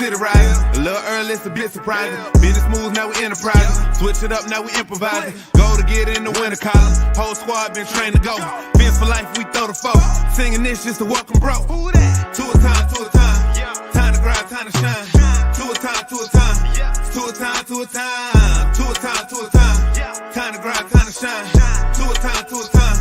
city riding. A little early, it's a bit surprising. Business moves, now we enterprising. Switch it up, now we improvising. Go to get in the winter column. Whole squad been trained to go. Fins for life, we throw the foe. Singing this just to welcome bro. Two a time, two a time. Time to grind, time to shine. Two a time, two a time. Two a time, two a time. Two a time, two a time. Time to grind, time to shine. Two a time, two a time.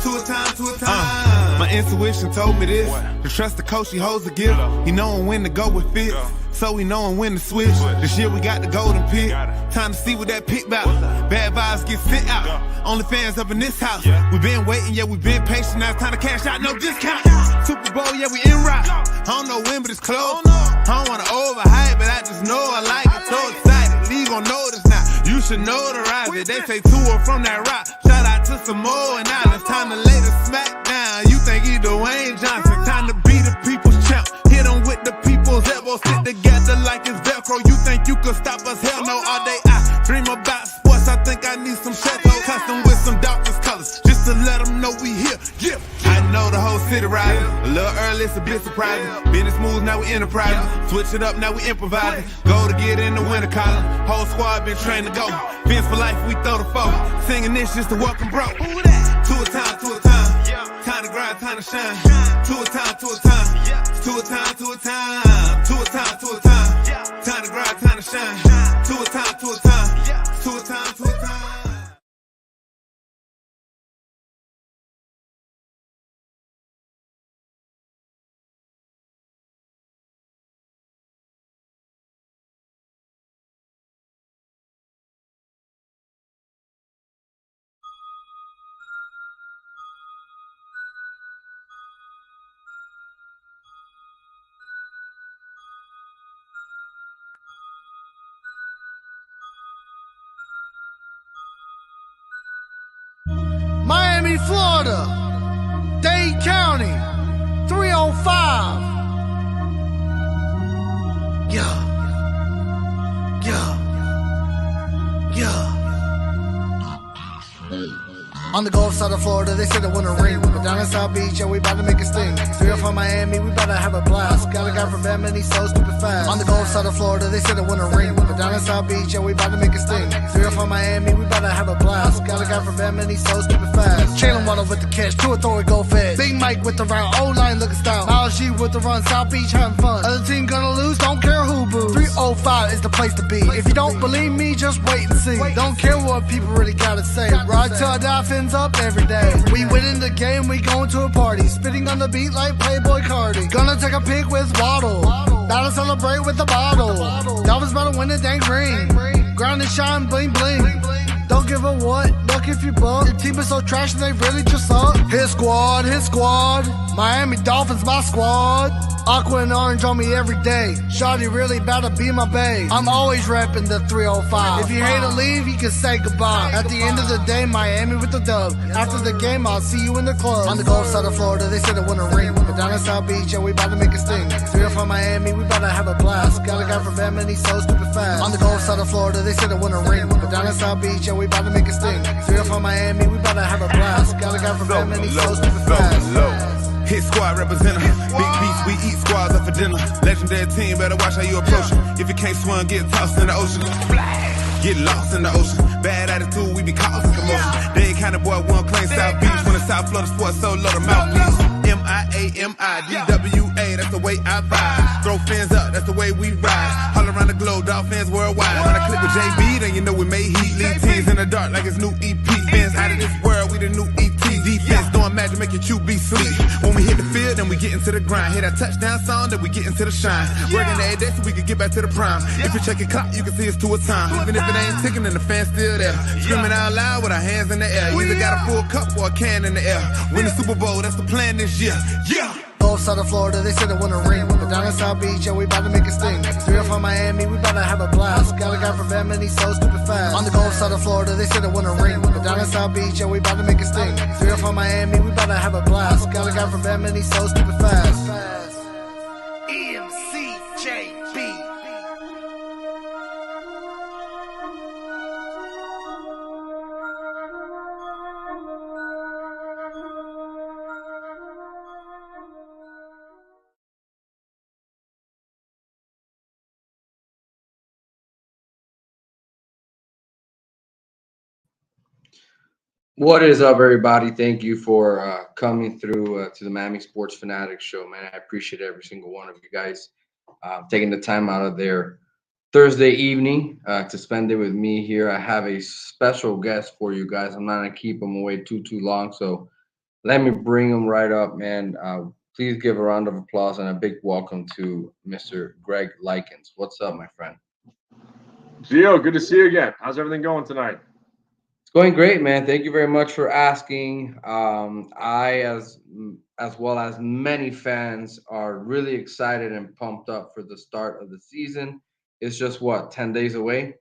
Two a time, two a time. My intuition told me this. To trust the coach, he holds the gift. He knowin' when to go with fits. So we knowin' when to switch. This year we got the golden pick. Time to see what that pick bout. Bad vibes get sent out. Only fans up in this house. We been waiting, yeah, we been patient. Now it's time to cash out, no discount. Super Bowl, yeah, we en route. I don't know when, but it's close. I don't wanna overhype, but I just know I like it. So excited, league gon' notice now. You should notarize it. They say tour from that rock. Shout out to Samoa and Islands. Time to lay the smack down. You think he Dwayne Johnson? Time to be the people's champ. Hit him with the people's elbow. Sit together like it's Velcro. You think you could stop us? Hell no. All day I dream about sports. I think I need some Cheto. Custom with some Dolphins colors. Just to let them know we here. Yeah. I know the whole city riding. A little early, it's a bit surprising. Business moves, now we enterprising. Switch it up, now we improvising. Go to get in the winter column. Whole squad been trained to go. Fins for life, we throw the foe. Singing this just to welcome bro. Two a time, two a time. Time to grind, time to shine. Two a time, two a time. Two a time, two a time. Two a time, two a time. Time to grind, time to shine. Two a time, two a time. Two a time, two a time. Miami, Florida, Dade County, 305. Yeah. On the Gulf side of Florida, they said it wouldn't ring. But down in South Beach, yeah, we bout to make a sting. 305 Miami, we bout to have a blast. Got a guy from Bama and he's so stupid fast. On the Gulf side of Florida, they said it wouldn't ring. But down in South Beach, yeah, we bout to make a sting. 305 Miami, we bout to have a blast. Got a guy from Bama and he's so stupid fast. Jalen Waddle with the catch, to a throw it, go fast. Big Mike with the round, O-line looking style. Miles G with the run, South Beach having fun. Other team gonna lose, don't care who boos. 305 is the place to be. If you don't believe me, just wait and see. Don't care what people really gotta say. Ride till our Dolphins up every day. We winning the game, we going to a party. Spitting on the beat like Playboy Cardi. Gonna take a pic with Waddle. Now to celebrate with the bottle. Dolphins about to win the dang ring. Ground and shine, bling bling. Don't give a what, look if you buck. Your team is so trash and they really just suck. His squad. Miami Dolphins, my squad. Aqua and orange on me every day. Shawty really about to be my bae. I'm always repping the 305. If you hate to leave, you can say goodbye. At the end of the day, Miami with the dub. After the game, I'll see you in the club. On the Gulf side of Florida, they said it wouldn't ring. But down in South Beach, yeah, we about to make a sting. 305 Miami, we about to have a blast. Got a guy from Bama and he's so stupid fast. On the Gulf side of Florida, they said it wouldn't ring. But down in South Beach, yeah, we about to make a sting. 305 Miami, we about to have a blast. Got a guy from Bama and he's so stupid fast. Hit squad representative. Big beats, we eat squads up for dinner. Legendary team, better watch how you approach it. If you can't swim, get tossed in the ocean. Get lost in the ocean. Bad attitude, we be causing commotion. Dade County boy, one claim South Beach. From the South Florida sports, so low the mouthpiece. MIAMIDWA, that's the way I vibe. Throw fins up, that's the way we ride. All around the globe, Dolphins worldwide. When I click with JB, then you know we made heat. Lead teams in the dark like it's new EP. Fans out of this world, we the new ET. Defense, don't imagine make your QB sleep. When we hit the field, then we get into the grind. Hit that touchdown song, then we get into the shine. Working every day so we can get back to the prime. If you check your clock, you can see it's two a time. Even if it ain't ticking, then the fans still there. Screaming out loud with our hands in the air. Either got a full cup or a can in the air. Win the Super Bowl, that's the plan this year. Yeah! Gulf side of Florida, they said it wouldn't ring. But down in South Beach, yeah, we about to make a sting. 305 Miami, we about to have a blast. Got a guy from Bama and he's so stupid fast. On the Gulf side of Florida, they said it wouldn't ring. But down in South Beach, yeah, we about to make a sting. 305 Miami, we about to have a blast. Got a guy from Bama and he's so stupid fast. What is up, everybody? Thank you for coming through to the Miami Sports Fanatics show, man. I appreciate every single one of you guys taking the time out of their Thursday evening to spend it with me here. I have a special guest for you guys. I'm not gonna keep them away too long, so let me bring them right up, man. Please give a round of applause and a big welcome to Mr. Greg Likens. What's up, my friend? Gio, good to see you again. How's everything going tonight? It's going great, man. Thank you very much for asking. As well as many fans, are really excited and pumped up for the start of the season. It's just what 10 days away.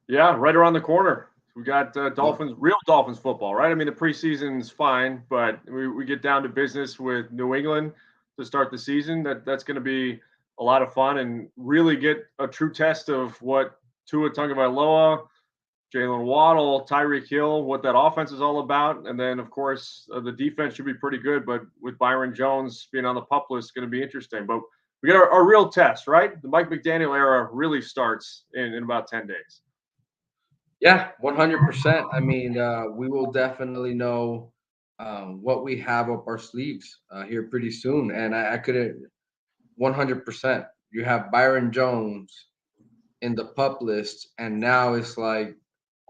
Yeah, right around the corner. We got Yeah. Real Dolphins football, right? I mean, the preseason's fine, but we get down to business with New England to start the season. That's going to be a lot of fun and really get a true test of what Tua Tagovailoa, Jalen Waddle, Tyreek Hill, what that offense is all about. And then, of course, the defense should be pretty good. But with Byron Jones being on the pup list, it's going to be interesting. But we got our real test, right? The Mike McDaniel era really starts in about 10 days. Yeah, 100%. I mean, we will definitely know what we have up our sleeves here pretty soon. And I couldn't 100%. You have Byron Jones in the pup list, and now it's like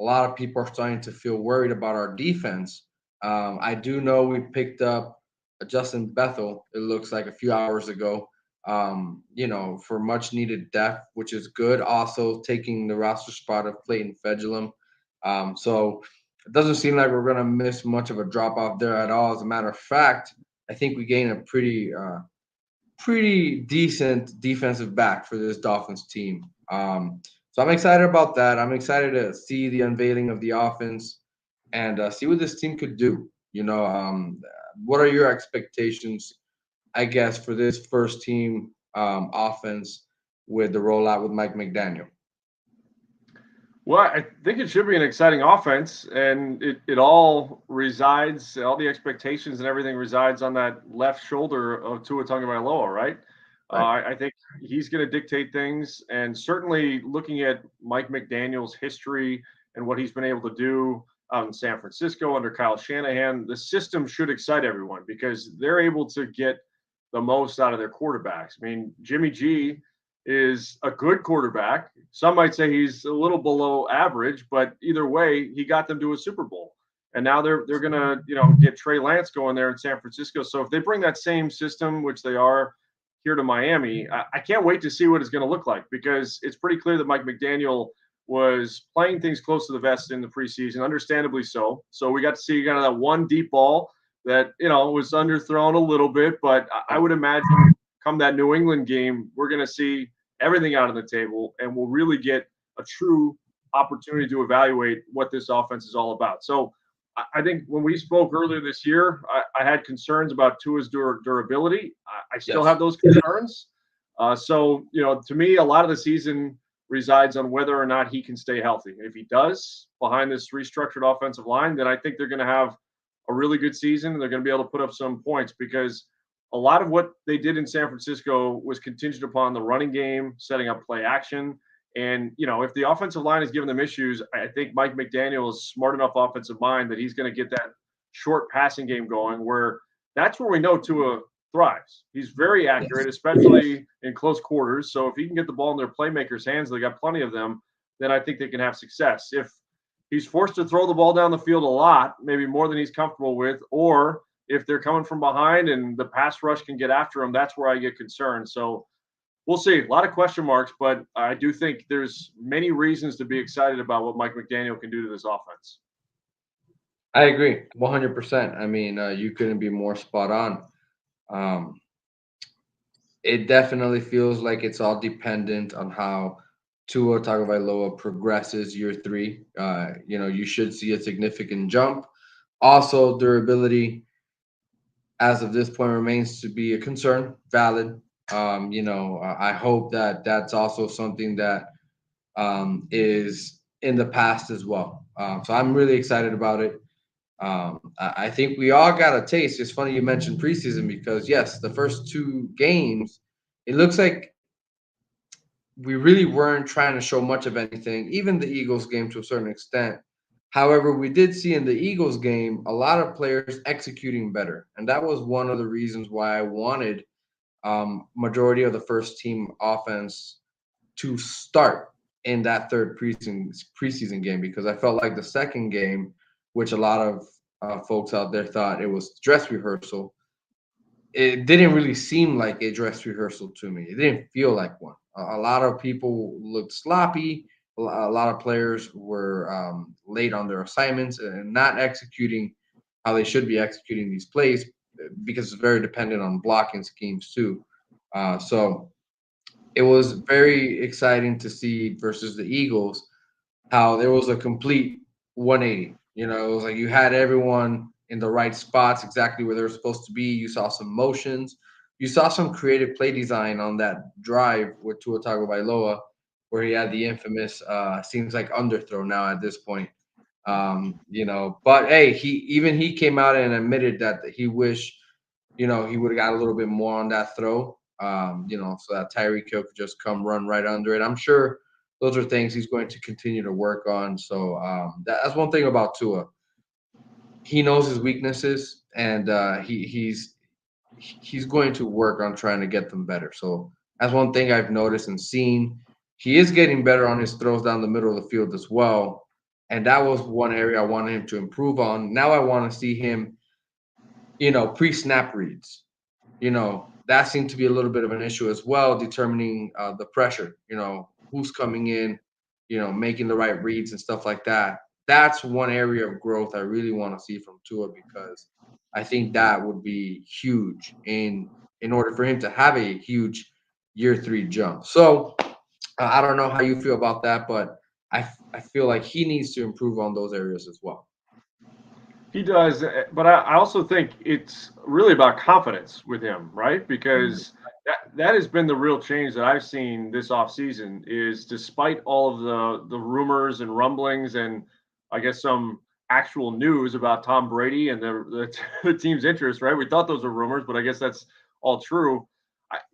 a lot of people are starting to feel worried about our defense. I do know we picked up a Justin Bethel. It looks like a few hours ago. For much needed depth, which is good. Also taking the roster spot of Clayton Fedulum. So it doesn't seem like we're gonna miss much of a drop off there at all. As a matter of fact, I think we gained a pretty decent defensive back for this Dolphins team. So I'm excited about that. I'm excited to see the unveiling of the offense and see what this team could do. What are your expectations, I guess, for this first team offense with the rollout with Mike McDaniel? Well, I think it should be an exciting offense, and it all resides, all the expectations and everything resides on that left shoulder of Tua Tagovailoa, right? Right. I think he's going to dictate things, and certainly looking at Mike McDaniel's history and what he's been able to do out in San Francisco under Kyle Shanahan, the system should excite everyone because they're able to get the most out of their quarterbacks. I mean, Jimmy G is a good quarterback. Some might say he's a little below average, but either way, he got them to a Super Bowl. And now they're gonna get Trey Lance going there in San Francisco. So if they bring that same system, which they are here to Miami, I can't wait to see what it's going to look like because it's pretty clear that Mike McDaniel was playing things close to the vest in the preseason, understandably so. So we got to see kind of that one deep ball that was underthrown a little bit, but I would imagine come that New England game, we're going to see everything out on the table, and we'll really get a true opportunity to evaluate what this offense is all about. So I think when we spoke earlier this year, I had concerns about Tua's durability. I still Yes. have those concerns. To me, a lot of the season resides on whether or not he can stay healthy. If he does, behind this restructured offensive line, then I think they're going to have a really good season, and they're going to be able to put up some points because a lot of what they did in San Francisco was contingent upon the running game, setting up play action. And, if the offensive line is giving them issues, I think Mike McDaniel is smart enough offensive mind that he's going to get that short passing game going where that's where we know Tua thrives. He's very accurate, Yes. especially in close quarters. So if he can get the ball in their playmakers' hands, they got plenty of them, then I think they can have success. If he's forced to throw the ball down the field a lot, maybe more than he's comfortable with, or if they're coming from behind and the pass rush can get after him, that's where I get concerned. So we'll see. A lot of question marks, but I do think there's many reasons to be excited about what Mike McDaniel can do to this offense. I agree 100%. I mean, you couldn't be more spot on. Um, it definitely feels like it's all dependent on how Tua Tagovailoa progresses year three. You should see a significant jump. Also, durability as of this point remains to be a concern, valid. I hope that that's also something that is in the past as well. So I'm really excited about it. I think we all got a taste. It's funny you mentioned preseason because yes, the first two games, it looks like we really weren't trying to show much of anything. Even the Eagles game to a certain extent, However, we did see in the Eagles game a lot of players executing better, and that was one of the reasons why I wanted majority of the first team offense to start in that third preseason game, because I felt like the second game, which a lot of folks out there thought it was dress rehearsal, it didn't really seem like a dress rehearsal to me. It didn't feel like one. A lot of people looked sloppy. A lot of players were late on their assignments and not executing how they should be executing these plays, because it's very dependent on blocking schemes too. So it was very exciting to see versus the Eagles how there was a complete 180. It was like you had everyone in the right spots, exactly where they're supposed to be. You saw some motions. You saw some creative play design on that drive with Tua Tagovailoa, where he had the infamous seems like underthrow now at this point. But hey, he came out and admitted that he wished, he would have got a little bit more on that throw, so that Tyreek Hill could just come run right under it. I'm sure those are things he's going to continue to work on. So that's one thing about Tua. He knows his weaknesses, and he's going to work on trying to get them better. So that's one thing I've noticed and seen. He is getting better on his throws down the middle of the field as well. And that was one area I wanted him to improve on. Now I want to see him, pre-snap reads. That seemed to be a little bit of an issue as well, determining the pressure, who's coming in, making the right reads and stuff like that. That's one area of growth I really want to see from Tua, because I think that would be huge in order for him to have a huge year 3 jump. So I don't know how you feel about that, but I feel like he needs to improve on those areas as well. He does, but I also think it's really about confidence with him, right? Because that has been the real change that I've seen this offseason is, despite all of the rumors and rumblings and I guess some actual news about Tom Brady and the team's interest, right? We thought those were rumors, but I guess that's all true.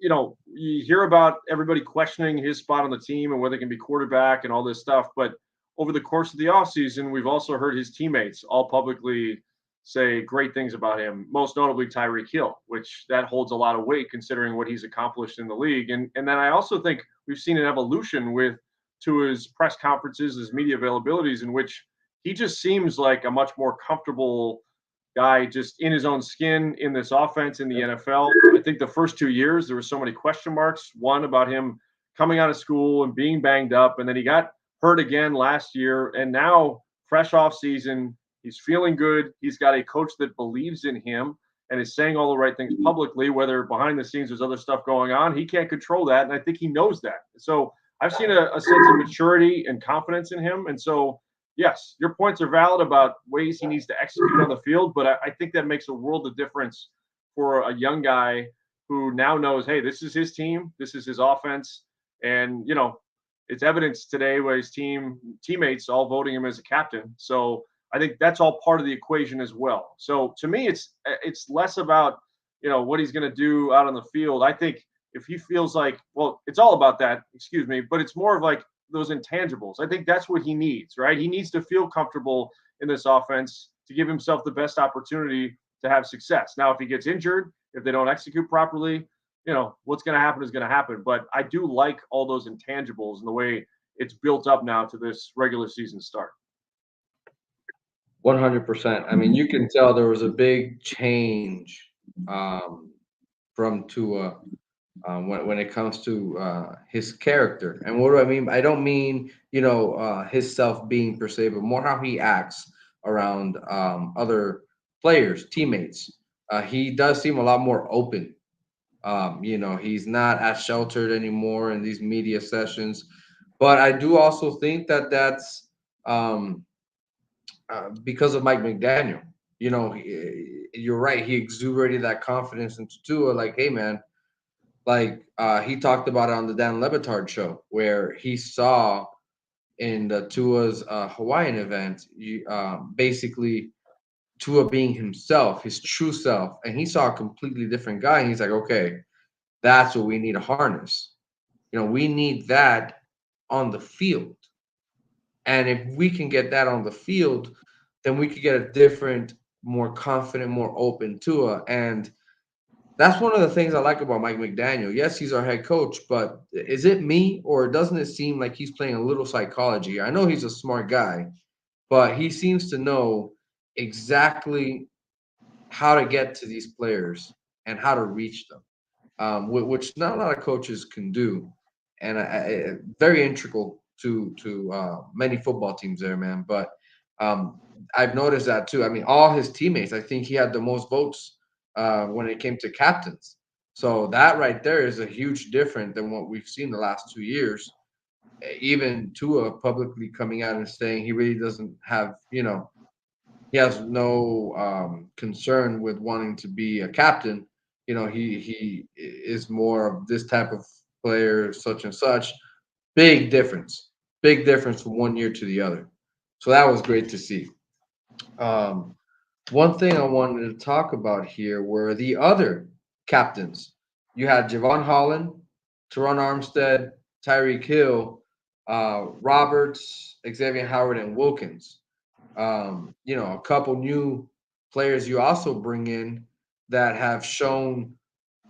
You hear about everybody questioning his spot on the team and whether he can be quarterback and all this stuff, but over the course of the offseason, we've also heard his teammates all publicly say great things about him, most notably Tyreek Hill, which that holds a lot of weight considering what he's accomplished in the league. And then I also think we've seen an evolution to his press conferences, his media availabilities, in which he just seems like a much more comfortable guy, just in his own skin in this offense in the NFL. I think the first 2 years, there were so many question marks. One, about him coming out of school and being banged up, and then he got hurt again last year, and now fresh off season, he's feeling good. He's got a coach that believes in him and is saying all the right things publicly, whether behind the scenes there's other stuff going on. He can't control that, and I think he knows that. So I've seen a sense of maturity and confidence in him. And so, yes, your points are valid about ways he needs to execute on the field, but I think that makes a world of difference for a young guy who now knows, hey, this is his team, this is his offense, and it's evidence today where his teammates all voting him as a captain. So I think that's all part of the equation as well. So to me, it's less about what he's going to do out on the field. I think if he feels like, well, it's all about that, but it's more of like those intangibles. I think that's what he needs, right? He needs to feel comfortable in this offense to give himself the best opportunity to have success. Now, if he gets injured, if they don't execute properly, what's going to happen is going to happen. But I do like all those intangibles and the way it's built up now to this regular season start. 100%. I mean, you can tell there was a big change from Tua when it comes to his character. And what do I mean? I don't mean, his self being per se, but more how he acts around other players, teammates. He does seem a lot more open. He's not as sheltered anymore in these media sessions. But I do also think that that's because of Mike McDaniel. You're right. He exuberated that confidence into Tua. Like, hey, man, he talked about it on the Dan Le Batard show, where he saw in the Tua's Hawaiian event, basically Tua being himself, his true self, and he saw a completely different guy. And he's like, okay, that's what we need to harness. We need that on the field. And if we can get that on the field, then we could get a different, more confident, more open Tua. And that's one of the things I like about Mike McDaniel. Yes, he's our head coach, but is it me, or doesn't it seem like he's playing a little psychology? I know he's a smart guy, but he seems to know exactly how to get to these players and how to reach them, which not a lot of coaches can do, and very integral to many football teams there, man. But um, I've noticed that too. I mean, all his teammates. I think he had the most votes when it came to captains. So that right there is a huge difference than what we've seen the last 2 years. Even Tua publicly coming out and saying he really doesn't have, he has no concern with wanting to be a captain. He is more of this type of player, such and such. Big difference, big difference from 1 year to the other. So that was great to see. Um, One thing I wanted to talk about here were the other captains. You had Javon Holland, Teron Armstead, Tyreek Hill, Roberts, Xavier Howard, and Wilkins. A couple new players you also bring in that have shown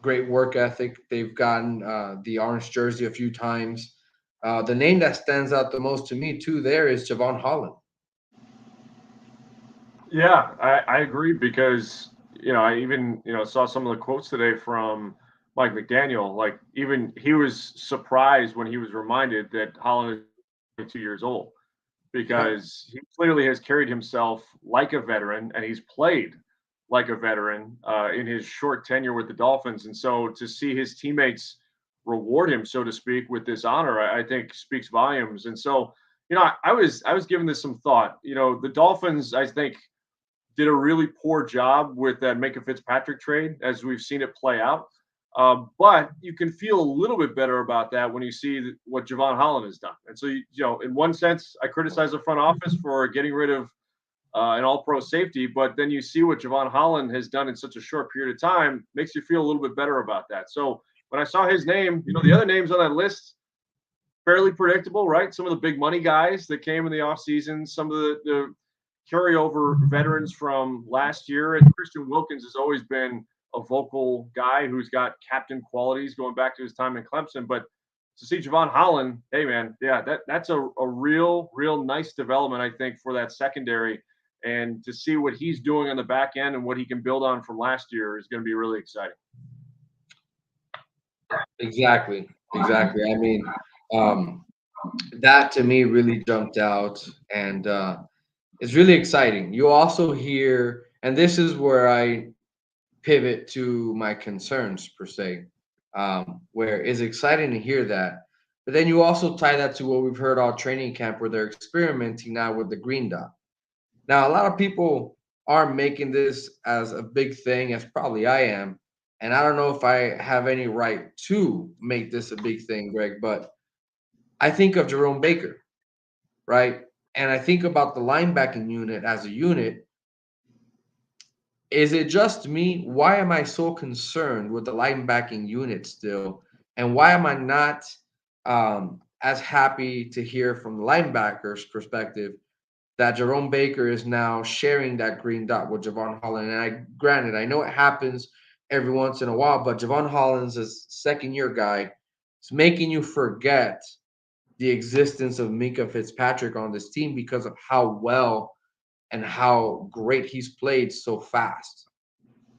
great work ethic. They've gotten the orange jersey a few times. The name that stands out the most to me too there is Javon Holland. Yeah, I agree because I even saw some of the quotes today from Mike McDaniel. Like even he was surprised when he was reminded that Holland is 2 years old Yep. because he clearly has carried himself like a veteran and he's played like a veteran in his short tenure with the Dolphins. And so to see his teammates reward him, so to speak, with this honor, I think speaks volumes. And so, I was giving this some thought. The Dolphins, I think, did a really poor job with that Minka Fitzpatrick trade, as we've seen it play out. But you can feel a little bit better about that when you see what Javon Holland has done. And so, in one sense, I criticize the front office for getting rid of an all-pro safety, but then you see what Javon Holland has done in such a short period of time, makes you feel a little bit better about that. So when I saw his name, the other names on that list, fairly predictable, right? Some of the big money guys that came in the offseason, some of the carryover veterans from last year. And Christian Wilkins has always been a vocal guy who's got captain qualities going back to his time in Clemson. But to see Javon Holland, hey man, yeah, that's a real nice development, I think, for that secondary. And to see what he's doing on the back end and what he can build on from last year is going to be really exciting. Exactly. Exactly. I mean, um, that to me really jumped out, and it's really exciting. You also hear, and this is where I pivot to my concerns per se, where it's exciting to hear that, but then you also tie that to what we've heard all training camp, where they're experimenting now with the green dot. Now, a lot of people are making this as a big thing, as probably I am, and I don't know if I have any right to make this a big thing, Greg, but I think of Jerome Baker, right? And I think about the linebacking unit as a unit. Is it just me? Why am I so concerned with the linebacking unit still? And why am I not as happy to hear from the linebackers' perspective that Jerome Baker is now sharing that green dot with Javon Holland? And granted, I know it happens every once in a while, but Javon Holland's a second-year guy. It's making you forget the existence of Minka Fitzpatrick on this team because of how well and how great he's played so fast.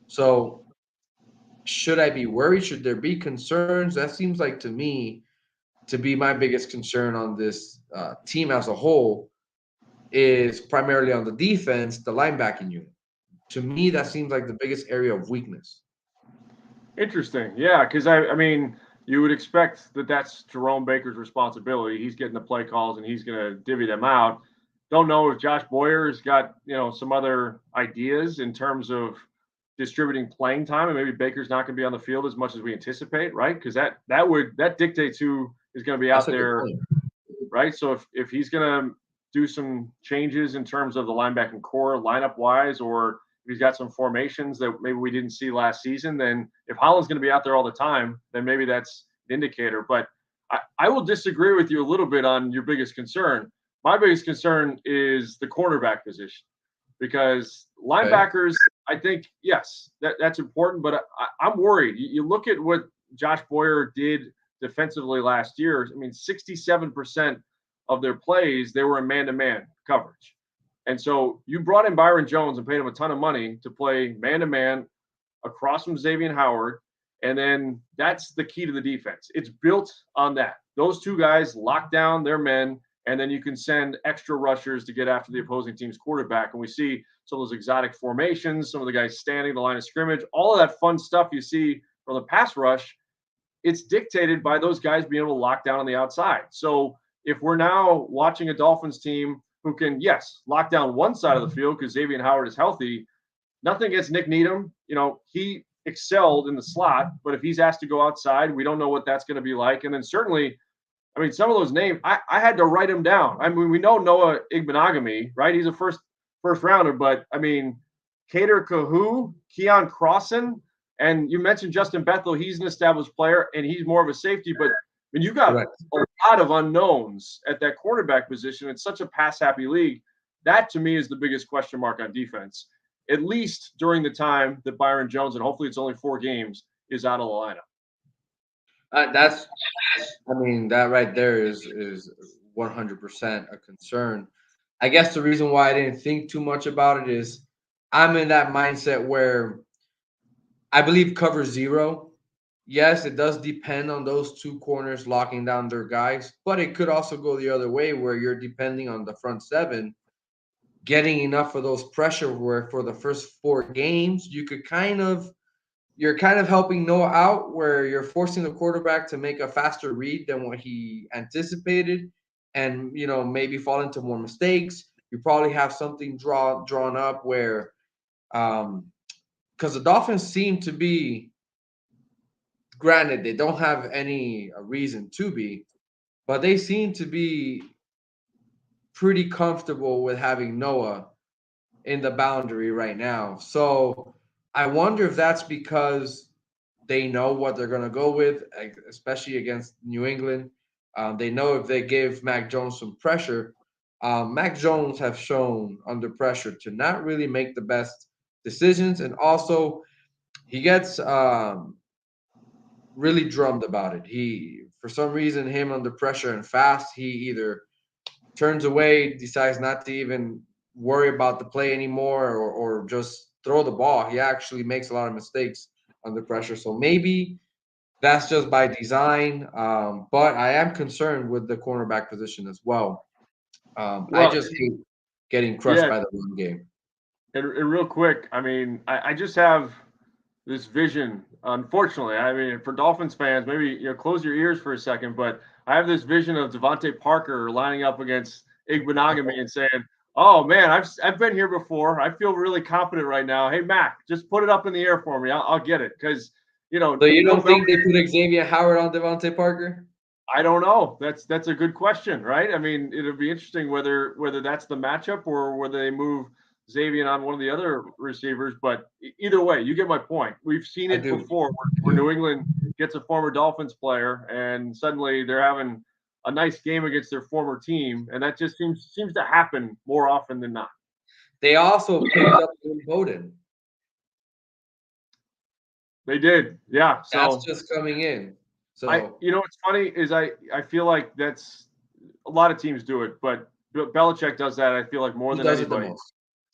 So, should I be worried? Should there be concerns? That seems like to me to be my biggest concern on this team as a whole is primarily on the defense, the linebacking unit. To me, that seems like the biggest area of weakness. Interesting. Yeah, because I mean, you would expect that that's Jerome Baker's responsibility. He's getting the play calls and he's going to divvy them out. Don't know if Josh Boyer's got, some other ideas in terms of distributing playing time, and maybe Baker's not going to be on the field as much as we anticipate, right? Because that dictates who is going to be That's out a good there, point. right? So if he's going to do some changes in terms of the linebacking core lineup wise, or if he's got some formations that maybe we didn't see last season, then if Holland's going to be out there all the time, then maybe that's an indicator. But I will disagree with you a little bit on your biggest concern. My biggest concern is the cornerback position, because linebackers, I think, yes, that's important, but I'm worried. You look at what Josh Boyer did defensively last year. I mean, 67% of their plays, they were in man-to-man coverage. And so you brought in Byron Jones and paid him a ton of money to play man-to-man across from Xavier Howard. And then that's the key to the defense. It's built on that. Those two guys lock down their men, and then you can send extra rushers to get after the opposing team's quarterback. And we see some of those exotic formations, some of the guys standing the line of scrimmage, all of that fun stuff you see from the pass rush. It's dictated by those guys being able to lock down on the outside. So if we're now watching a Dolphins team who can, yes, lock down one side of the field because Xavier Howard is healthy, nothing against Nick Needham. He excelled in the slot, but if he's asked to go outside, we don't know what that's going to be like. And then certainly, I mean, some of those names, I had to write them down. I mean, we know Noah Igbenogany, right? He's a first rounder, but I mean, Kader Kahu, Keon Crossan, and you mentioned Justin Bethel. He's an established player, and he's more of a safety. But when you got a lot of unknowns at that quarterback position, it's such a pass-happy league. That, to me, is the biggest question mark on defense, at least during the time that Byron Jones, and hopefully it's only 4 games, is out of the lineup. That right there is 100% a concern. I guess the reason why I didn't think too much about it is I'm in that mindset where I believe cover 0. Yes, it does depend on those 2 corners locking down their guys, but it could also go the other way where you're depending on the front 7 getting enough of those pressure where for the first 4 games you're kind of helping Noah out, where you're forcing the quarterback to make a faster read than what he anticipated, and maybe fall into more mistakes. You probably have something drawn up where, because the Dolphins seem to be, granted they don't have any reason to be, but they seem to be pretty comfortable with having Noah in the boundary right now. So I wonder if that's because they know what they're going to go with, especially against New England. They know if they give Mac Jones some pressure, Mac Jones have shown under pressure to not really make the best decisions. And also he gets really drummed about it. For some reason, him under pressure and fast, he either turns away, decides not to even worry about the play anymore, or just throw the ball. He actually makes a lot of mistakes under pressure. So maybe that's just by design. But I am concerned with the cornerback position as well. I just hate getting crushed by the run game. And real quick, I mean, I just have this vision, unfortunately. I mean, for Dolphins fans, maybe close your ears for a second, but I have this vision of Devontae Parker lining up against Igbenogany and saying, "Oh man, I've been here before. I feel really confident right now. Hey Mac, just put it up in the air for me. I'll get it." Because So you don't think they put Xavier Howard on Devontae Parker? I don't know. That's a good question, right? I mean, it'll be interesting whether that's the matchup or whether they move Xavier on one of the other receivers. But either way, you get my point. We've seen it before where New England gets a former Dolphins player and suddenly they're having a nice game against their former team, and that just seems to happen more often than not. They also picked up Lynn Bowden. They did, yeah. So that's just coming in. So what's funny is I feel like that's a lot of teams do it, but Belichick does that. I feel like more than anybody.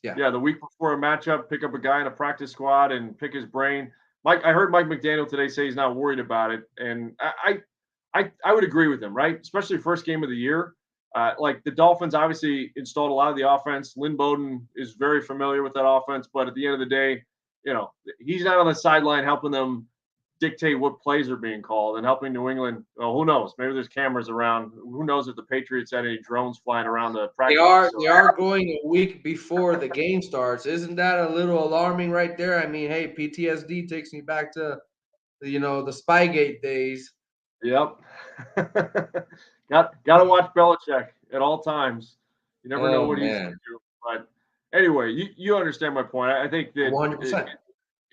Yeah, the week before a matchup, pick up a guy in a practice squad and pick his brain. I heard Mike McDaniel today say he's not worried about it, and I would agree with him, right? Especially first game of the year. Like the Dolphins obviously installed a lot of the offense. Lynn Bowden is very familiar with that offense, but at the end of the day, he's not on the sideline helping them dictate what plays are being called and helping New England. Well, who knows? Maybe there's cameras around. Who knows if the Patriots had any drones flying around the practice? They are going a week before the game starts. Isn't that a little alarming right there? I mean, hey, PTSD takes me back to the Spygate days. Yep. Got to watch Belichick at all times. You never know what he's going to do. But anyway, you understand my point. I think that 100%.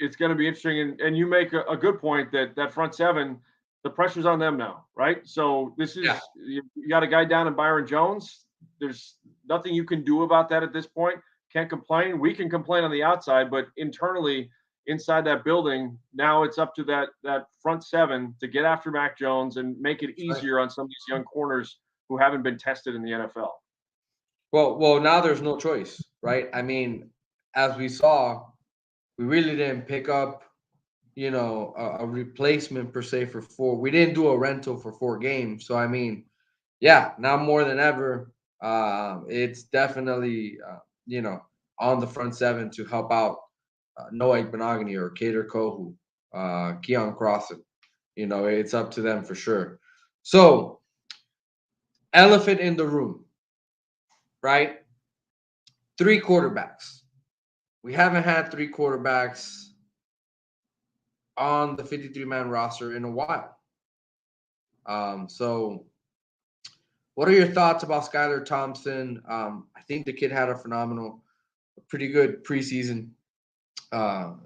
It's going to be interesting. And you make a good point that front 7, the pressure's on them now, right? So this is you got a guy down in Byron Jones. there's nothing you can do about that at this point. Can't complain. We can complain on the outside, but internally inside that building, now it's up to that front seven to get after Mac Jones and make it easier on some of these young corners who haven't been tested in the NFL. Well, now there's no choice, right? I mean, as we saw, we really didn't pick up, a replacement per se for four. We didn't do a rental for 4 games. So, I mean, yeah, now more than ever, it's definitely, on the front seven to help out Noah Benogany or Kader Kohu, Keon Crossan. It's up to them for sure. So, elephant in the room, right? 3 quarterbacks. We haven't had 3 quarterbacks on the 53-man roster in a while. So what are your thoughts about Skylar Thompson? I think the kid had a pretty good preseason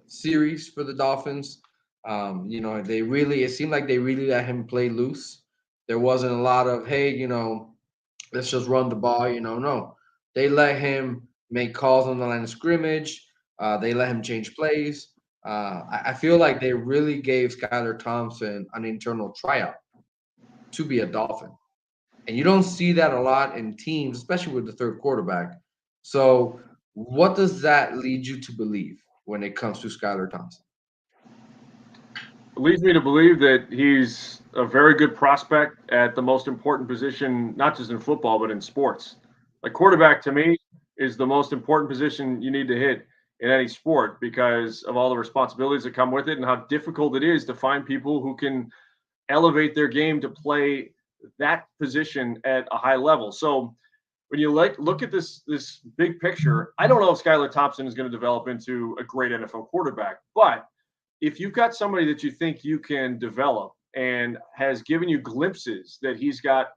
series for the Dolphins. It seemed like they really let him play loose. There wasn't a lot of, hey, let's just run the ball. No, they let him make calls on the line of scrimmage. They let him change plays. I feel like they really gave Skylar Thompson an internal tryout to be a Dolphin. And you don't see that a lot in teams, especially with the third quarterback. So what does that lead you to believe when it comes to Skylar Thompson? It leads me to believe that he's a very good prospect at the most important position, not just in football, but in sports. Like quarterback to me is the most important position you need to hit in any sport because of all the responsibilities that come with it and how difficult it is to find people who can elevate their game to play that position at a high level. So when you look at this big picture, I don't know if Skylar Thompson is going to develop into a great NFL quarterback, but if you've got somebody that you think you can develop and has given you glimpses that he's got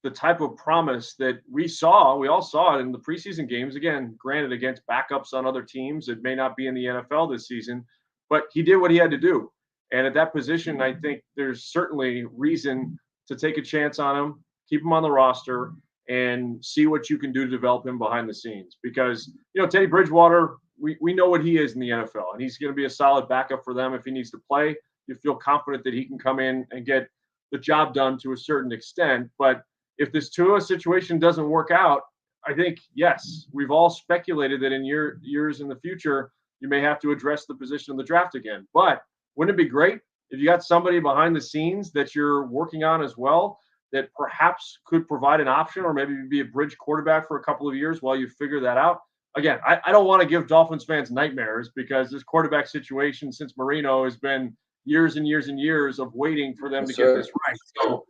the type of promise that we all saw it in the preseason games, again, granted against backups on other teams that may not be in the NFL this season, but he did what he had to do. And at that position, I think there's certainly reason to take a chance on him, keep him on the roster, and see what you can do to develop him behind the scenes. Because, Teddy Bridgewater, we know what he is in the NFL, and he's going to be a solid backup for them if he needs to play. You feel confident that he can come in and get the job done to a certain extent. But if this Tua situation doesn't work out, I think, yes, we've all speculated that in years in the future, you may have to address the position of the draft again. But wouldn't it be great if you got somebody behind the scenes that you're working on as well that perhaps could provide an option or maybe be a bridge quarterback for a couple of years while you figure that out? Again, I don't want to give Dolphins fans nightmares because this quarterback situation since Marino has been years and years and years of waiting for them to get this right. So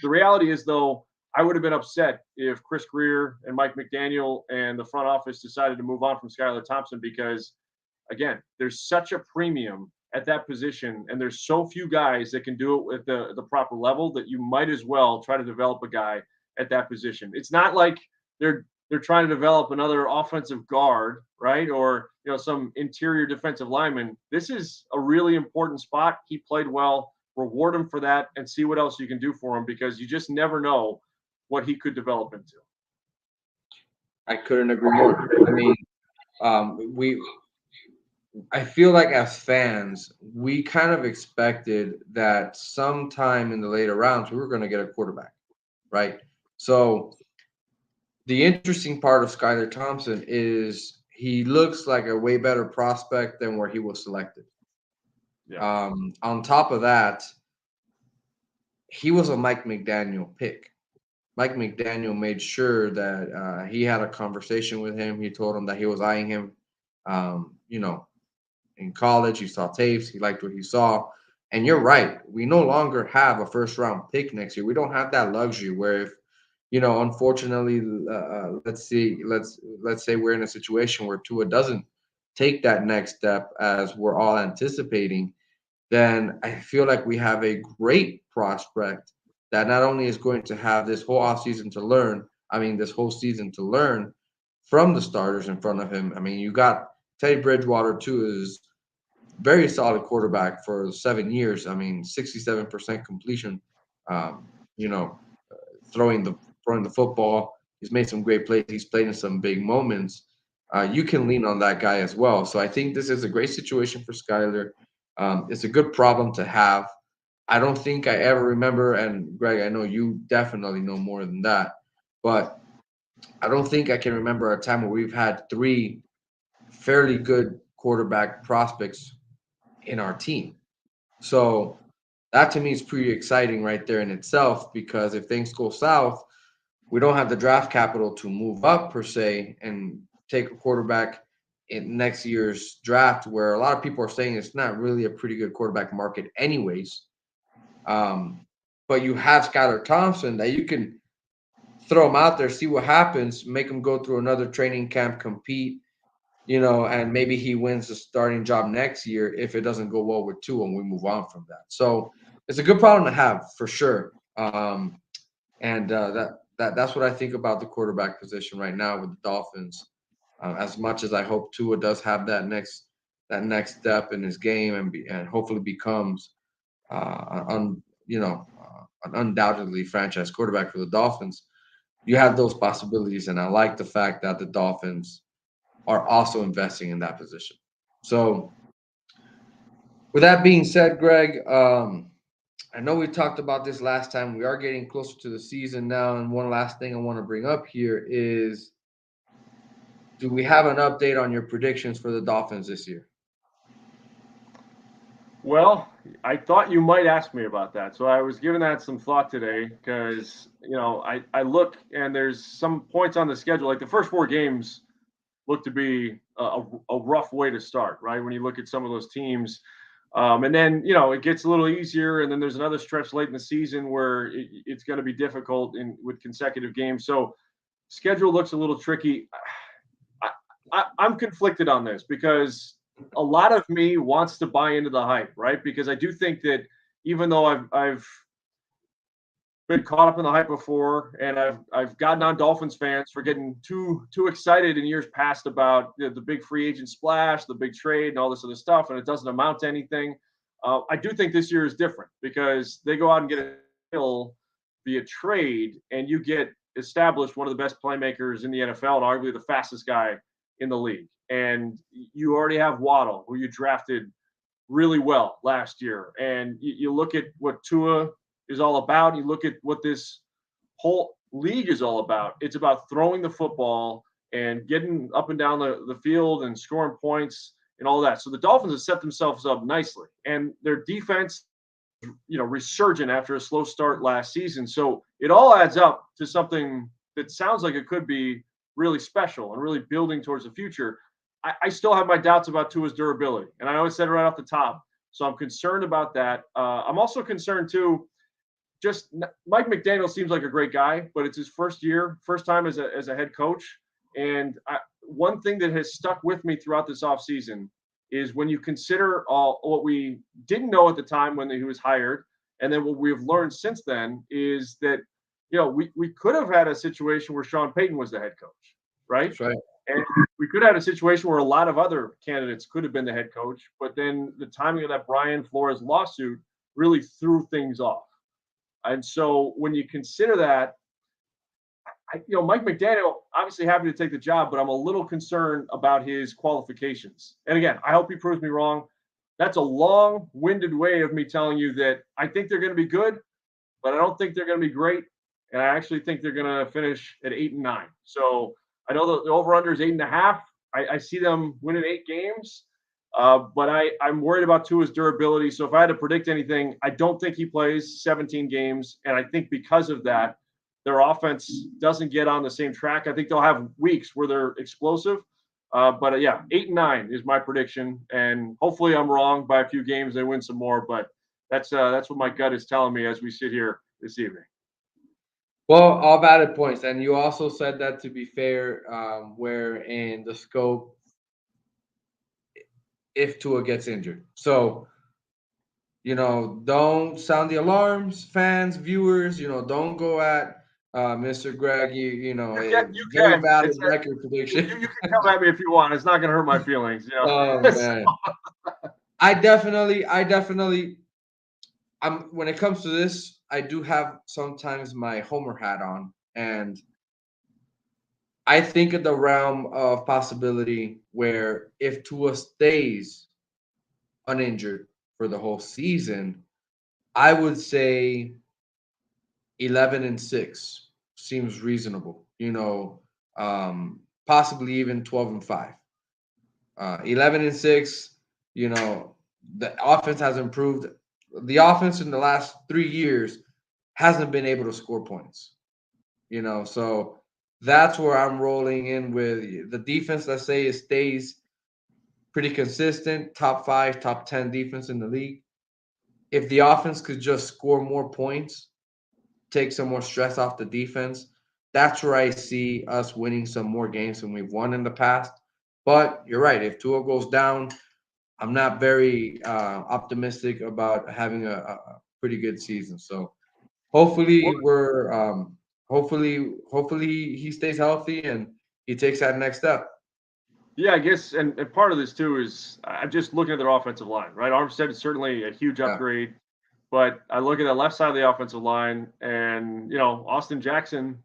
the reality is, though, I would have been upset if Chris Greer and Mike McDaniel and the front office decided to move on from Skylar Thompson because, again, there's such a premium at that position, and there's so few guys that can do it at the proper level that you might as well try to develop a guy at that position. It's not like they're trying to develop another offensive guard, right? Or, some interior defensive lineman. This is a really important spot. He played well. Reward him for that and see what else you can do for him because you just never know what he could develop into. I couldn't agree more. I mean, I feel like as fans, we kind of expected that sometime in the later rounds, we were going to get a quarterback, right? So the interesting part of Skylar Thompson is he looks like a way better prospect than where he was selected. Yeah. On top of that, he was a Mike McDaniel pick. Mike McDaniel made sure that he had a conversation with him. He told him that he was eyeing him, in college. He saw tapes. He liked what he saw. And you're right. We no longer have a first-round pick next year. We don't have that luxury where if, unfortunately, let's say we're in a situation where Tua doesn't take that next step as we're all anticipating, then I feel like we have a great prospect that not only is going to have this whole offseason to learn, this whole season to learn from the starters in front of him. You got Teddy Bridgewater, too, is very solid quarterback for 7 years. 67% completion, throwing the football. He's made some great plays. He's played in some big moments. You can lean on that guy as well. So I think this is a great situation for Skyler. It's a good problem to have. I don't think I ever remember, and Greg, I know you definitely know more than that, but I don't think I can remember a time where we've had 3 fairly good quarterback prospects in our team. So that to me is pretty exciting right there in itself, because if things go south, we don't have the draft capital to move up per se and take a quarterback in next year's draft, where a lot of people are saying it's not really a pretty good quarterback market anyways. But you have Skylar Thompson that you can throw him out there, see what happens, make him go through another training camp, compete, and maybe he wins the starting job next year if it doesn't go well with Tua and we move on from that. So it's a good problem to have for sure. And that's what I think about the quarterback position right now with the Dolphins. As much as I hope Tua does have that next step in his game and hopefully becomes an undoubtedly franchise quarterback for the Dolphins, you have those possibilities, and I like the fact that the Dolphins are also investing in that position. So, with that being said, Greg, I know we talked about this last time. We are getting closer to the season now, and one last thing I want to bring up here is, do we have an update on your predictions for the Dolphins this year? Well, I thought you might ask me about that. So I was giving that some thought today because, I look and there's some points on the schedule. Like the first 4 games look to be a rough way to start, right? When you look at some of those teams. And then, it gets a little easier. And then there's another stretch late in the season where it's going to be difficult with consecutive games. So schedule looks a little tricky. I'm conflicted on this because a lot of me wants to buy into the hype, right? Because I do think that even though I've been caught up in the hype before, and I've gotten on Dolphins fans for getting too excited in years past about the big free agent splash, the big trade, and all this other stuff, and it doesn't amount to anything. I do think this year is different because they go out and get a deal via trade, and you get established one of the best playmakers in the NFL and arguably the fastest guy in the league. And you already have Waddle, who you drafted really well last year. And you look at what Tua is all about. You look at what this whole league is all about. It's about throwing the football and getting up and down the field and scoring points and all that. So the Dolphins have set themselves up nicely. And their defense, resurgent after a slow start last season. So it all adds up to something that sounds like it could be really special and really building towards the future. I still have my doubts about Tua's durability. And I always said it right off the top. So I'm concerned about that. I'm also concerned, too, just Mike McDaniel seems like a great guy, but it's his first time as a head coach. And one thing that has stuck with me throughout this offseason is when you consider all what we didn't know at the time when he was hired, and then what we've learned since then is that, we could have had a situation where Sean Payton was the head coach, right? That's right. And we could have had a situation where a lot of other candidates could have been the head coach, but then the timing of that Brian Flores lawsuit really threw things off. And so when you consider that, Mike McDaniel, obviously happy to take the job, but I'm a little concerned about his qualifications. And again, I hope he proves me wrong. That's a long-winded way of me telling you that I think they're going to be good, but I don't think they're going to be great. And I actually think they're going to finish at 8-9. So I know the over-under is 8.5. I see them winning 8 games, but I'm worried about Tua's durability. So if I had to predict anything, I don't think he plays 17 games. And I think because of that, their offense doesn't get on the same track. I think they'll have weeks where they're explosive. But 8-9 is my prediction. And hopefully I'm wrong by a few games. They win some more. But that's what my gut is telling me as we sit here this evening. Well, all valid points. And you also said that, to be fair, where in the scope, if Tua gets injured. So, don't sound the alarms, fans, viewers, don't go at Mr. Greg, you very valid record prediction. You can come at me if you want. It's not going to hurt my feelings. Oh, man. I definitely, when it comes to this, I do have sometimes my Homer hat on, and I think of the realm of possibility where if Tua stays uninjured for the whole season, I would say 11-6 seems reasonable. Possibly even 12-5. 11-6. The offense has improved. The offense in the last 3 years hasn't been able to score points. So that's where I'm rolling in with the defense. Let's say it stays pretty consistent, top 5, top 10 defense in the league. If the offense could just score more points, take some more stress off the defense, that's where I see us winning some more games than we've won in the past. But you're right. If Tua goes down, I'm not very optimistic about having a pretty good season. So hopefully hopefully he stays healthy and he takes that next step. Yeah, I guess, and part of this too is I'm just looking at their offensive line, right? Armstead is certainly a huge Yeah. upgrade, but I look at the left side of the offensive line, and Austin Jackson,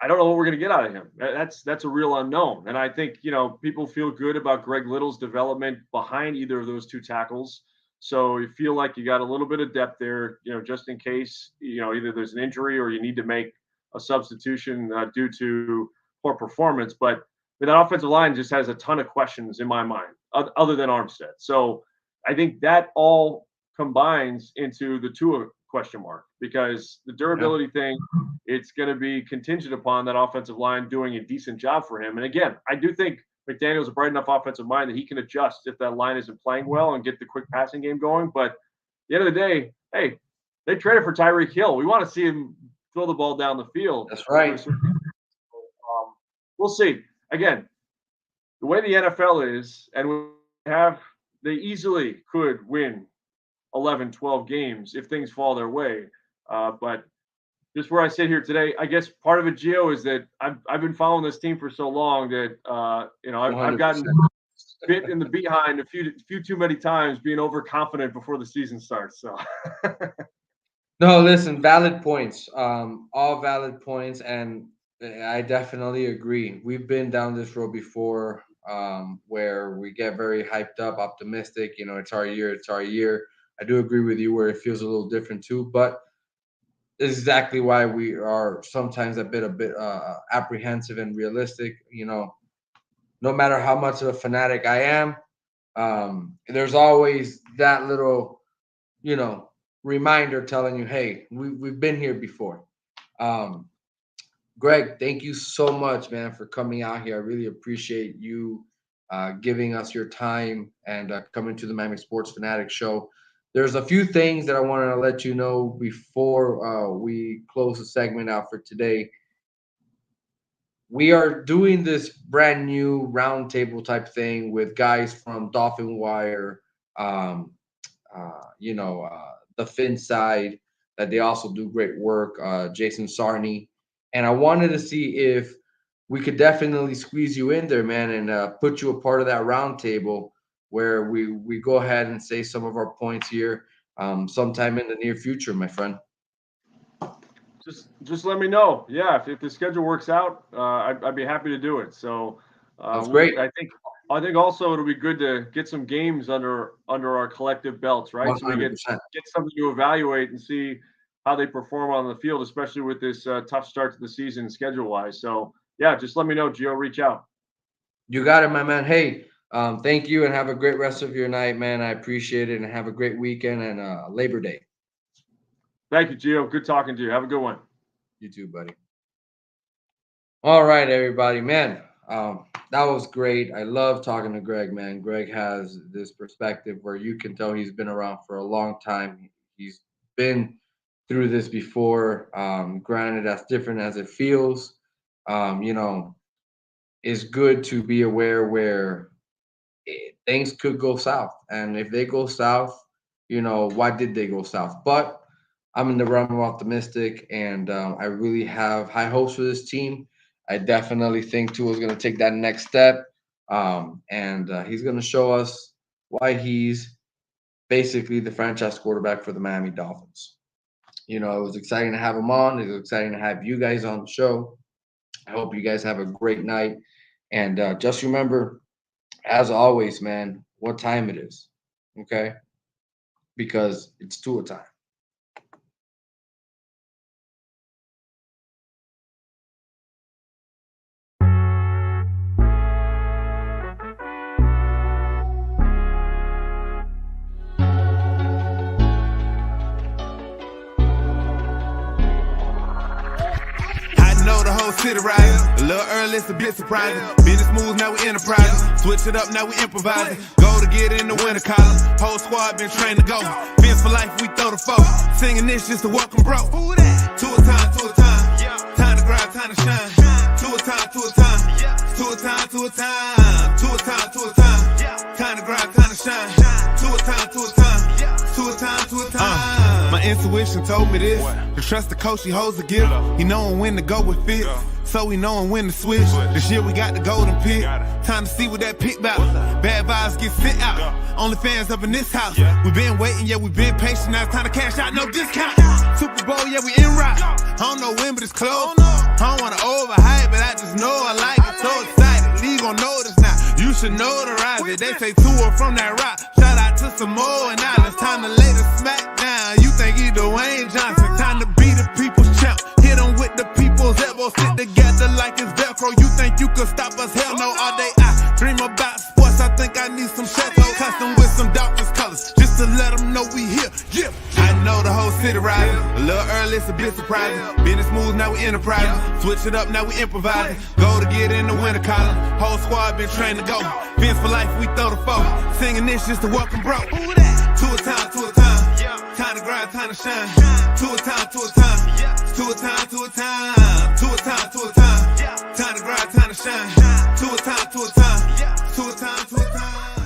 I don't know what we're going to get out of him. That's a real unknown, and I think people feel good about Greg Little's development behind either of those two tackles. So you feel like you got a little bit of depth there, just in case either there's an injury or you need to make a substitution due to poor performance. But that offensive line just has a ton of questions in my mind, other than Armstead. So I think that all combines into the Tua question mark, because the durability thing, it's going to be contingent upon that offensive line doing a decent job for him. And again, I do think McDaniel's a bright enough offensive mind that he can adjust if that line isn't playing well and get the quick passing game going. But at the end of the day, hey, they traded for Tyreek Hill. We want to see him throw the ball down the field. That's right. We'll see. Again, the way the NFL is, and they easily could win 11, 12 games if things fall their way. But just where I sit here today, I guess part of it, Gio, is that I've been following this team for so long that I've gotten bit in the behind a few too many times, being overconfident before the season starts. So. No, listen, valid points. All valid points, and I definitely agree. We've been down this road before, where we get very hyped up, optimistic. It's our year. It's our year. I do agree with you where it feels a little different too, but this is exactly why we are sometimes a bit apprehensive and realistic. No matter how much of a fanatic I am, there's always that little, reminder telling you, hey, we've been here before. Greg, thank you so much, man, for coming out here. I really appreciate you giving us your time and coming to the Miami Sports Fanatic Show. There's a few things that I wanted to let you know before we close the segment out for today. We are doing this brand new roundtable type thing with guys from Dolphin Wire, the Fin side, that they also do great work, Jason Sarney. And I wanted to see if we could definitely squeeze you in there, man, and put you a part of that roundtable where we go ahead and say some of our points here sometime in the near future, my friend. Just let me know. Yeah, if the schedule works out, I'd be happy to do it. So that's great. I think also it'll be good to get some games under our collective belts, right? 100%. So we get something to evaluate and see how they perform on the field, especially with this tough start to the season schedule wise. So yeah, just let me know, Gio. Reach out. You got it, my man. Hey, thank you and have a great rest of your night, man. I appreciate it, and have a great weekend and Labor Day. Thank you, Gio. Good talking to you. Have a good one. You too, buddy. All right, everybody, man. That was great. I love talking to Greg, man. Greg has this perspective where you can tell he's been around for a long time. He's been through this before. Granted, as different as it feels, it's good to be aware where things could go south. And if they go south, why did they go south? But I'm in the realm of optimistic, and I really have high hopes for this team. I definitely think Tua is going to take that next step, and he's going to show us why he's basically the franchise quarterback for the Miami Dolphins. It was exciting to have him on. It was exciting to have you guys on the show. I hope you guys have a great night. And just remember, as always, man, what time it is. Okay? Because it's Tua time. Know the whole city riding. A little early, it's a bit surprising. Business moves, now we enterprising. Switch it up, now we improvising. Go to get in the winter column. Whole squad been trained to go. Fins for life, we throw the foe. Singing this just to welcome bro. To a time, to a time. Time to grind, time to shine. To a time, to a time. To a time, to a time. To a time, to a time. Time to grind, time to shine. To a time, to a time. To a time, to a time. My intuition told me this. To trust the coach, he holds the gift. He knowin' when to go with fit. So we knowin' when to switch. This year we got the golden pick. Time to see what that pick about. Bad vibes get sent out. Only fans up in this house. We been waiting, yeah, we been patient. Now it's time to cash out, no discount. Super Bowl, yeah, we in rock. I don't know when, but it's close. I don't wanna overhype, but I just know I like it. So excited, league gon' know this now. You should notarize it. They say Tua from that rock. Shout out to Samoa and Islands. Time to lay the smack down. You think he Dwayne Johnson? Time to be the people's champ. Hit him with the people's elbow. Sit together like it's Velcro. You think you could stop us? Hell no. All day I dream about sports. I think I need some Checo. Custom with some Dolphins colors. Just to let them know we here. Yeah. I know the whole city riding. A little early, it's a bit surprising. Business moves, now we enterprising. Switch it up, now we improvising. Go to get in the winter column. Whole squad been trained to go. Fins for life, we throw the foe. Singing this just to welcome bro. To a time, to a time. Time to grind, time to shine. To a time, to a time. To a time, to a time. To a time, to a time. Time to grind, time to shine. To a time, to a time. To a time, to a time.